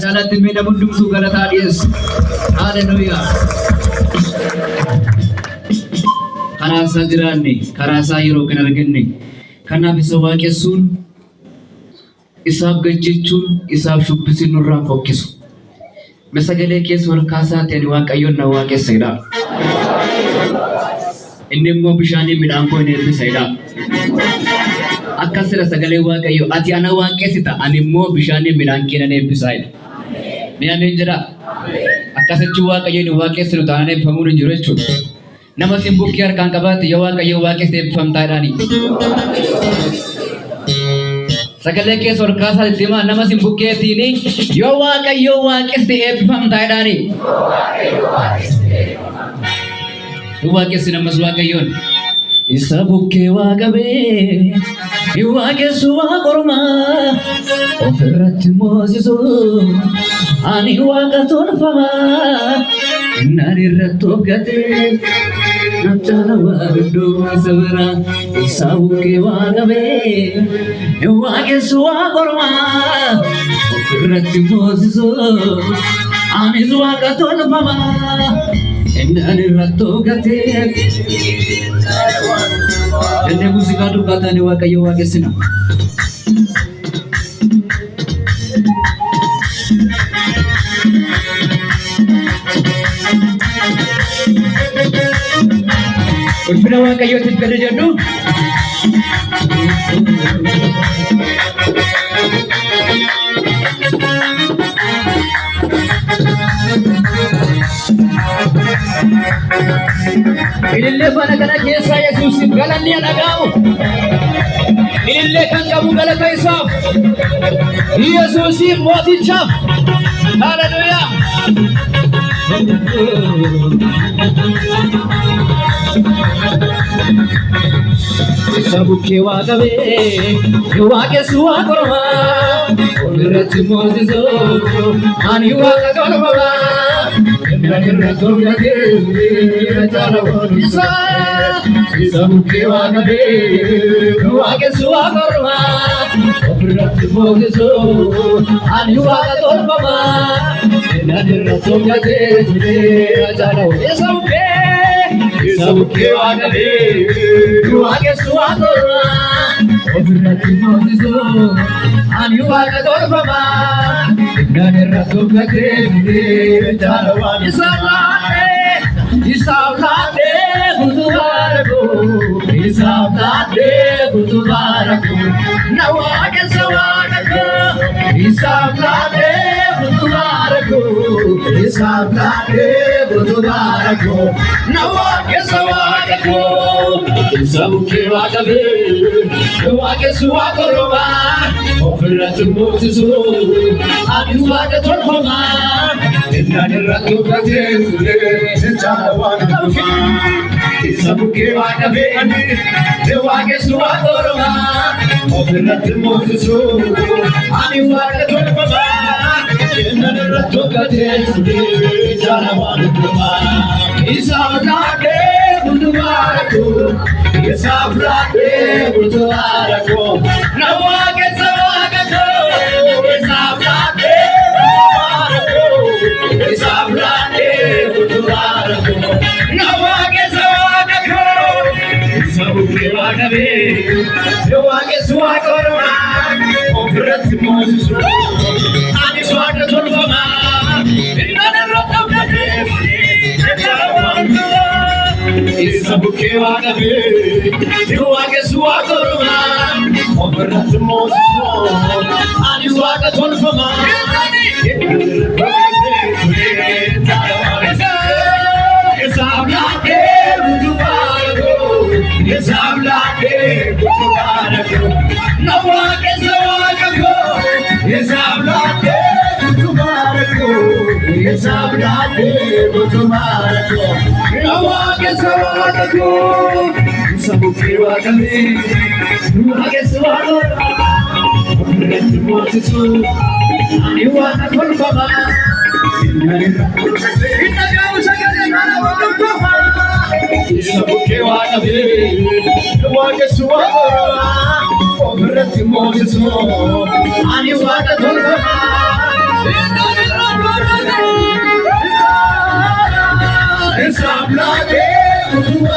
Salatti mina mundum su galata Dios. Hallelujah. Karasa jiranne, karasa yeroo kan arganne. Kanaaf isa waaqessuun, isaaf gajjechuun, isaaf shubbisuun nurraa fokkisu. Sagalee keessa ol kaasaa ta'e Waaqayyoon na waaqessedha. Inni immoo bishaanii midhaan koo ni eebbisedha. Akkasira sagalee Waaqayyo ati ana waaqessita ani immoo bishaanii midhaan kee nan eebbisaidha. Ni ameen jedha. Akkasitti Waaqayyo ni waaqessinu taanaan eebbifamuun hin jiru jechuudha. Nama simbukkee harkaan qabaate yoo Waaqayyo waaqessite eebbifamtaadhaani. Sagalee keessa ol kaasaa itti himaa nama simbukkeetiin yoo Waaqayyo waaqessite eebbifamtaadhaani. Waaqessi namas Waaqayyoon isa bukkee waaqabee waaqessu waaqormaa ofirratti moosisu ani waaqa tolfamaa nani irratti of gatee namchala waaqaddoo sabira isa bukkee waaqabee waaqessu waaqormaa ofirratti moosisu ani waaqa tolfamaa nani irratti of gatee. Enne musiika dubbataanii Waaqayyo waaqessina. Ulfina Waaqayyootiif gadi jedhu. Ilillee bana kana keessa Yesuusiin galanni dhaga'u. Ilillee kan qabu galata isaaf. Yesuusiin mootichaaf. Hallelujah. Isa bukkee waaqabee waaqessu waaqormaa ofirratti moosisu ani waaqa tolfamaa. Isa bukkee waaqabee waaqessu waaqormaa ofirratti moosisu ani waaqa tolfamaa. Isa bukkee waaqabee waaqessu waaqormaa ofirratti moosisu ani waaqa tolfamaa. Naanirra tokkatee jaalawaan isaaf laatee kutubaaraku isaaf laatee kutubaaraku na waaqessa waaqaku isaaf laatee kutubaaraku isaaf laatee kutubaaraku na waaqessa waaqaku isa bukkee waaqabee waaqessu waaqormaa ofirratti moosisu ani waaqa tolfamaa. Naanirra tokkatee jaalawaan isa bukkee waaqabee waaqessu waaqormaa ofirratti moosisu ani waaqa tolfamaa. Naanirra tokkatee jaalawaan isaaf laatee kutubaaraku isaaf laatee kutubaaraku na waaqessa waaqaku isaaf laatee kutubaaraku isaaf laatee kutubaaraku na waaqessa waaqaku isa bukkee waaqabee waaqessu waaqormaa ofirratti moosisu ani waaqa tolfamaa. Naanirra tokkatee isa bukkee waaqabee waaqessu waaqormaa ofirratti moosisu ani waaqa tolfamaa. Isaaf laatee kutubaaraku isaaf laatee kutubaaraku na waaqessa waaqaku isaaf laatee kutubaaraku isaaf laatee kutubaaraku na waaqessa waaqaku isa bukkee waaqabee waaqessu waaqormaa ofirratti moosisu ani waaqa tolfamaa. Isa bukkee waaqabee waaqessu waaqormaa ofirratti moosisu ani waaqa tolfamaa. He's